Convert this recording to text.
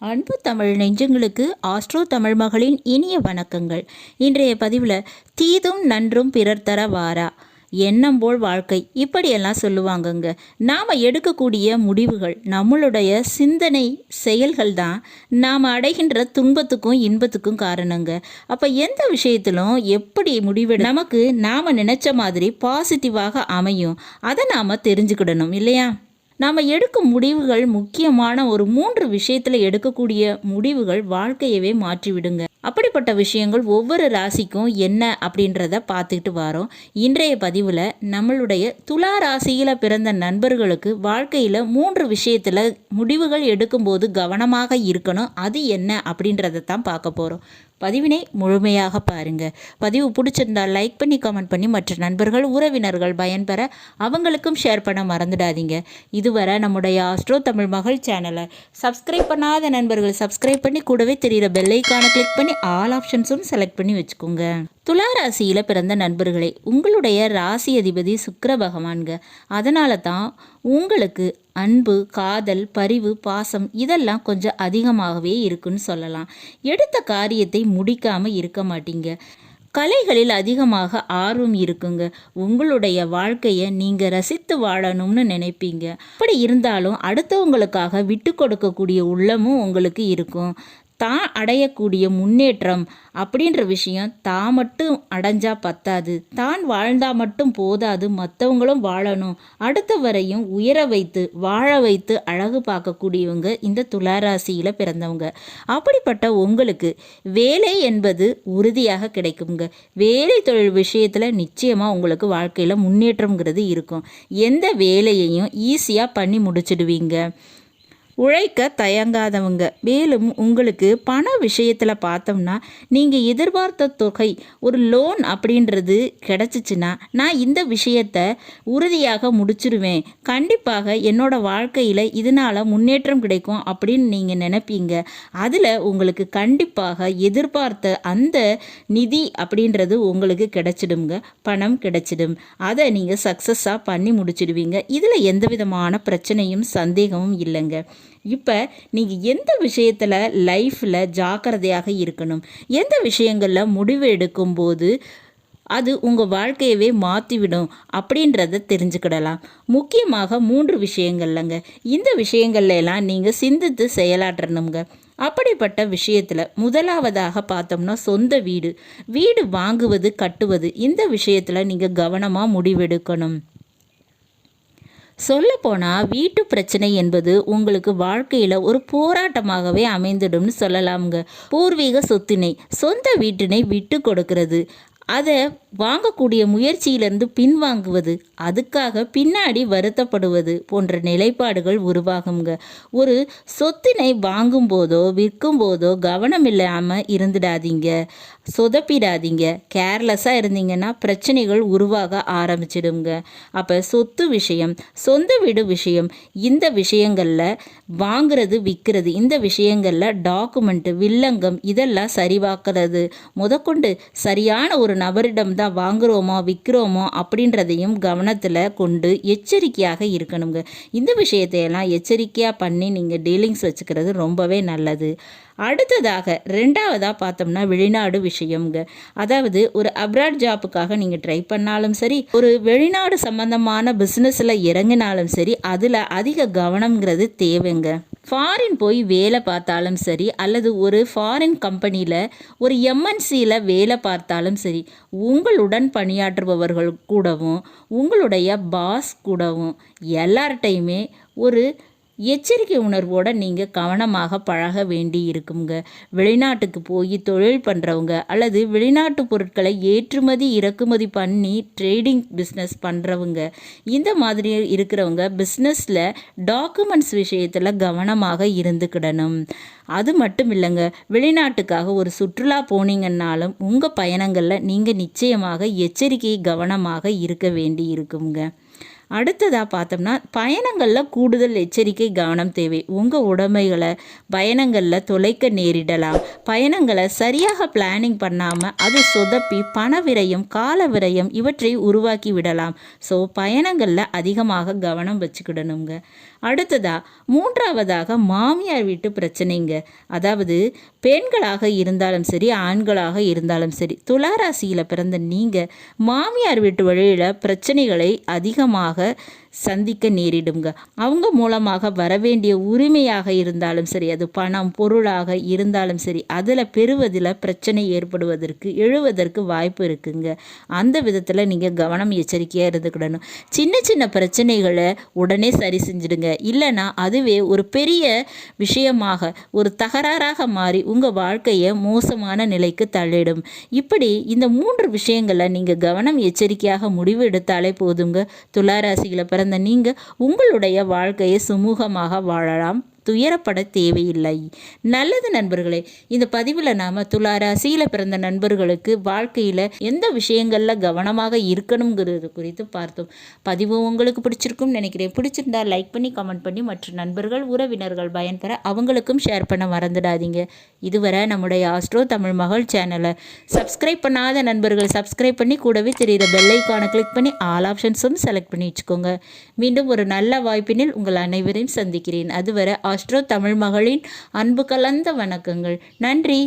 அன்பு தமிழ் நெஞ்சங்களுக்கு ஆஸ்ட்ரோ தமிழ் மகளின் இனிய வணக்கங்கள். இன்றைய பதிவில் தீதும் நன்றும் பிறர் தர வாரா, எண்ணம் போல் வாழ்க்கை, இப்படியெல்லாம் சொல்லுவாங்கங்க. நாம் எடுக்கக்கூடிய முடிவுகள், நம்மளுடைய சிந்தனை செயல்கள் தான் நாம் அடைகின்ற துன்பத்துக்கும் இன்பத்துக்கும் காரணங்க. அப்போ எந்த விஷயத்திலும் எப்படி முடிவெடு நமக்கு நாம் நினச்ச மாதிரி பாசிட்டிவாக அமையும், அதை நாம் தெரிஞ்சுக்கிடணும் இல்லையா? நாம் எடுக்கும் முடிவுகள் முக்கியமான ஒரு 3 விஷயத்தில் எடுக்கக்கூடிய முடிவுகள் வாழ்க்கையவே மாற்றிவிடுங்க. அப்படிப்பட்ட விஷயங்கள் ஒவ்வொரு ராசிக்கும் என்ன அப்படின்றத பார்த்துக்கிட்டு வரோம். இன்றைய பதிவில் நம்மளுடைய துலா ராசியில் பிறந்த நண்பர்களுக்கு வாழ்க்கையில் 3 விஷயத்தில் முடிவுகள் எடுக்கும்போது கவனமாக இருக்கணும். அது என்ன அப்படின்றத தான் பார்க்க போகிறோம். பதிவினை முழுமையாக பாருங்கள். பதிவு பிடிச்சிருந்தால் லைக் பண்ணி கமெண்ட் பண்ணி மற்ற நண்பர்கள் உறவினர்கள் பயன்பெற அவங்களுக்கும் ஷேர் பண்ண மறந்துடாதீங்க. இதுவரை நம்முடைய ஆஸ்ட்ரோ தமிழ் மகள் சேனலை சப்ஸ்கிரைப் பண்ணாத நண்பர்கள் சப்ஸ்கிரைப் பண்ணி கூடவே தெரிகிற பெல்லைக்கான கிளிக் பண்ணி ஆல் ஆப்ஷன்ஸும் செலக்ட் பண்ணி வச்சுக்கோங்க. துலா ராசியில் பிறந்த நண்பர்களே, உங்களுடைய ராசி அதிபதி சுக்கிர பகவான்க. அதனால தான் உங்களுக்கு அன்பு, காதல், பரிவு, பாசம் இதெல்லாம் கொஞ்சம் அதிகமாகவே இருக்குன்னு சொல்லலாம். எடுத்த காரியத்தை முடிக்காமல் இருக்க மாட்டீங்க. கலைகளில் அதிகமாக ஆர்வம் இருக்குங்க. உங்களுடைய வாழ்க்கையை நீங்கள் ரசித்து வாழணும்னு நினைப்பீங்க. அப்படி இருந்தாலும் அடுத்தவங்களுக்காக விட்டு கொடுக்கக்கூடிய உள்ளமும் உங்களுக்கு இருக்கும். தான் அடையக்கூடிய முன்னேற்றம் அப்படின்ற விஷயம் தான் மட்டும் அடைஞ்சா பத்தாது, தான் வாழ்ந்தால் மட்டும் போதாது, மற்றவங்களும் வாழணும், அடுத்தவரையும் உயர வைத்து வாழ வைத்து அழகு பார்க்கக்கூடியவங்க இந்த துளாராசியில் பிறந்தவங்க. அப்படிப்பட்ட உங்களுக்கு வேலை என்பது உறுதியாக கிடைக்குங்க. வேலை தொழில் விஷயத்தில் நிச்சயமாக உங்களுக்கு வாழ்க்கையில் முன்னேற்றங்கிறது இருக்கும். எந்த வேலையையும் ஈஸியாக பண்ணி முடிச்சிடுவீங்க. உழைக்க தயங்காதவங்க. மேலும் உங்களுக்கு பண விஷயத்தில் பார்த்தோம்னா நீங்கள் எதிர்பார்த்த தொகை ஒரு லோன் அப்படின்றது கிடச்சிச்சின்னா நான் இந்த விஷயத்தை உறுதியாக முடிச்சிருவேன், கண்டிப்பாக என்னோட வாழ்க்கையில் இதனால் முன்னேற்றம் கிடைக்கும் அப்படின்னு நீங்கள் நினைப்பீங்க. அதில் உங்களுக்கு கண்டிப்பாக எதிர்பார்த்த அந்த நிதி அப்படின்றது உங்களுக்கு கிடைச்சிடுங்க, பணம் கிடைச்சிடும். அதை நீங்கள் சக்ஸஸாக பண்ணி முடிச்சிடுவீங்க. இதில் எந்த விதமான பிரச்சனையும் சந்தேகமும் இல்லைங்க. இப்போ நீங்கள் எந்த விஷயத்தில் லைஃப்பில் ஜாக்கிரதையாக இருக்கணும், எந்த விஷயங்களில் முடிவு எடுக்கும்போது அது உங்கள் வாழ்க்கையவே மாற்றிவிடும் அப்படின்றத தெரிஞ்சுக்கிடலாம். முக்கியமாக 3 விஷயங்கள்லங்க. இந்த விஷயங்கள்ல எல்லாம் நீங்கள் சிந்தித்து செயலாற்றணுங்க. அப்படிப்பட்ட விஷயத்தில் முதலாவதாக பார்த்தோம்னா சொந்த வீடு வாங்குவது கட்டுவது, இந்த விஷயத்தில் நீங்கள் கவனமாக முடிவெடுக்கணும். சொல்லப்போனால் வீட்டு பிரச்சனை என்பது உங்களுக்கு வாழ்க்கையில் ஒரு போராட்டமாகவே அமைந்துடும்னு சொல்லலாமுங்க. பூர்வீக சொத்தினை, சொந்த வீட்டினை விட்டு கொடுக்கிறது, அதை வாங்கக்கூடிய முயற்சியிலிருந்து பின்வாங்குவது, அதுக்காக பின்னாடி வருத்தப்படுவது போன்ற நிலைப்பாடுகள் உருவாகுங்க. ஒரு சொத்தினை வாங்கும்போதோ விற்கும்போதோ கவனம் இல்லாமல் இருந்துடாதீங்க, சொதப்பிடாதீங்க. கேர்லெஸ்ஸாக இருந்தீங்கன்னா பிரச்சனைகள் உருவாக ஆரம்பிச்சிடுங்க. அப்போ சொத்து விஷயம், சொந்த வீடு விஷயம், இந்த விஷயங்களில் வாங்கிறது விற்கிறது, இந்த விஷயங்களில் டாக்குமெண்ட்டு வில்லங்கம் இதெல்லாம் சரிவாக்குறது முதற்கொண்டு சரியான ஒரு நபரிடம் தான் வாங்குகிறோமோ விற்கிறோமோ அப்படின்றதையும் கவனத்தில் கொண்டு எச்சரிக்கையாக இருக்கணுங்க. இந்த விஷயத்தையெல்லாம் எச்சரிக்கையாக பண்ணி நீங்கள் டீலிங்ஸ் வச்சுக்கிறது ரொம்பவே நல்லது. அடுத்ததாக 2வதாக பார்த்தோம்னா வெளிநாடு விஷயம்ங்க. அதாவது ஒரு அப்ராட் ஜாப்புக்காக நீங்கள் ட்ரை பண்ணாலும் சரி, ஒரு வெளிநாடு சம்பந்தமான பிஸ்னஸில் இறங்கினாலும் சரி, அதில் அதிக கவனம்ங்கிறது தேவைங்க. ஃபாரின் போய் வேலை பார்த்தாலும் சரி, அல்லது ஒரு ஃபாரின் கம்பெனியில் ஒரு எம்என்சியில் வேலை பார்த்தாலும் சரி, உங்களுடன் பணியாற்றுபவர்கள் கூடவும் உங்களுடைய பாஸ் கூடவும் எல்லார்ட்டையுமே ஒரு எச்சரிக்கை உணர்வோடு நீங்கள் கவனமாக பழக வேண்டி இருக்குங்க. வெளிநாட்டுக்கு போய் தொழில் பண்ணுறவங்க அல்லது வெளிநாட்டு பொருட்களை ஏற்றுமதி இறக்குமதி பண்ணி ட்ரேடிங் பிஸ்னஸ் பண்ணுறவங்க, இந்த மாதிரி இருக்கிறவங்க பிஸ்னஸில் டாக்குமெண்ட்ஸ் விஷயத்தில் கவனமாக இருந்துக்கிடணும். அது மட்டும் இல்லைங்க, வெளிநாட்டுக்காக ஒரு சுற்றுலா போனீங்கன்னாலும் உங்கள் பயணங்களில் நீங்கள் நிச்சயமாக எச்சரிக்கை கவனமாக இருக்க வேண்டி இருக்குங்க. அடுத்ததாக பார்த்தோம்னா பயணங்களில் கூடுதல் எச்சரிக்கை கவனம் தேவை. உங்கள் உடைமைகளை பயணங்களில் தொலைக்க நேரிடலாம். பயணங்களை சரியாக பிளானிங் பண்ணாமல் அது சொதப்பி பண விரயம், கால விரயம் இவற்றை உருவாக்கி விடலாம். ஸோ பயணங்களில் அதிகமாக கவனம் வச்சுக்கிடணுங்க. அடுத்ததா மூன்றாவதாக மாமியார் வீட்டு பிரச்சனைங்க. அதாவது பெண்களாக இருந்தாலும் சரி, ஆண்களாக இருந்தாலும் சரி, துளாராசியில் பிறந்த நீங்கள் மாமியார் வீட்டு வழியில் பிரச்சனைகளை அதிகமாக சந்திக்க நேரிடுங்க. அவங்க மூலமாக வரவேண்டிய உரிமையாக இருந்தாலும் சரி, அது பணம் பொருளாக இருந்தாலும் சரி, அதில் பெறுவதில் பிரச்சனை ஏற்படுவதற்கு எழுவதற்கு வாய்ப்பு இருக்குங்க. அந்த விதத்தில் நீங்கள் கவனம் எச்சரிக்கையாக இருந்துக்கிடணும். சின்ன சின்ன பிரச்சனைகளை உடனே சரி செஞ்சிடுங்க. இல்லைன்னா அதுவே ஒரு பெரிய விஷயமாக ஒரு தகராறாக மாறி உங்கள் வாழ்க்கையை மோசமான நிலைக்கு தள்ளிடும். இப்படி இந்த 3 விஷயங்களை நீங்கள் கவனம் எச்சரிக்கையாக முடிவு எடுத்தாலே போதுங்க. துளாராசியில் பிறந்த நீங்கள் உங்களுடைய வாழ்க்கையை சுமூகமாக வாழலாம், துயரப்பட தேவையில்லை. நல்லது நண்பர்களே, இந்த பதிவில் நாம் துளாராசியில் பிறந்த நண்பர்களுக்கு வாழ்க்கையில் எந்த விஷயங்களில் கவனமாக இருக்கணுங்கிறது குறித்து பார்த்தோம். பதிவு உங்களுக்கு பிடிச்சிருக்கும்னு நினைக்கிறேன். பிடிச்சிருந்தா லைக் பண்ணி கமெண்ட் பண்ணி மற்ற நண்பர்கள் உறவினர்கள் பயன்பெற அவங்களுக்கும் ஷேர் பண்ண மறந்துடாதீங்க. இதுவரை நம்முடைய ஆஸ்ட்ரோ தமிழ் மகள் சேனலை சப்ஸ்கிரைப் பண்ணாத நண்பர்கள் சப்ஸ்கிரைப் பண்ணி கூடவே தெரிகிற பெல் ஐக்கானை கிளிக் பண்ணி ஆல் ஆப்ஷன்ஸும் செலக்ட் பண்ணி வச்சுக்கோங்க. மீண்டும் ஒரு நல்ல வாய்ப்பினில் உங்கள் அனைவரையும் சந்திக்கிறேன். அதுவரை ஆஸ்ட்ரோ தமிழ் மகளின் அன்பு கலந்த வணக்கங்கள். நன்றி.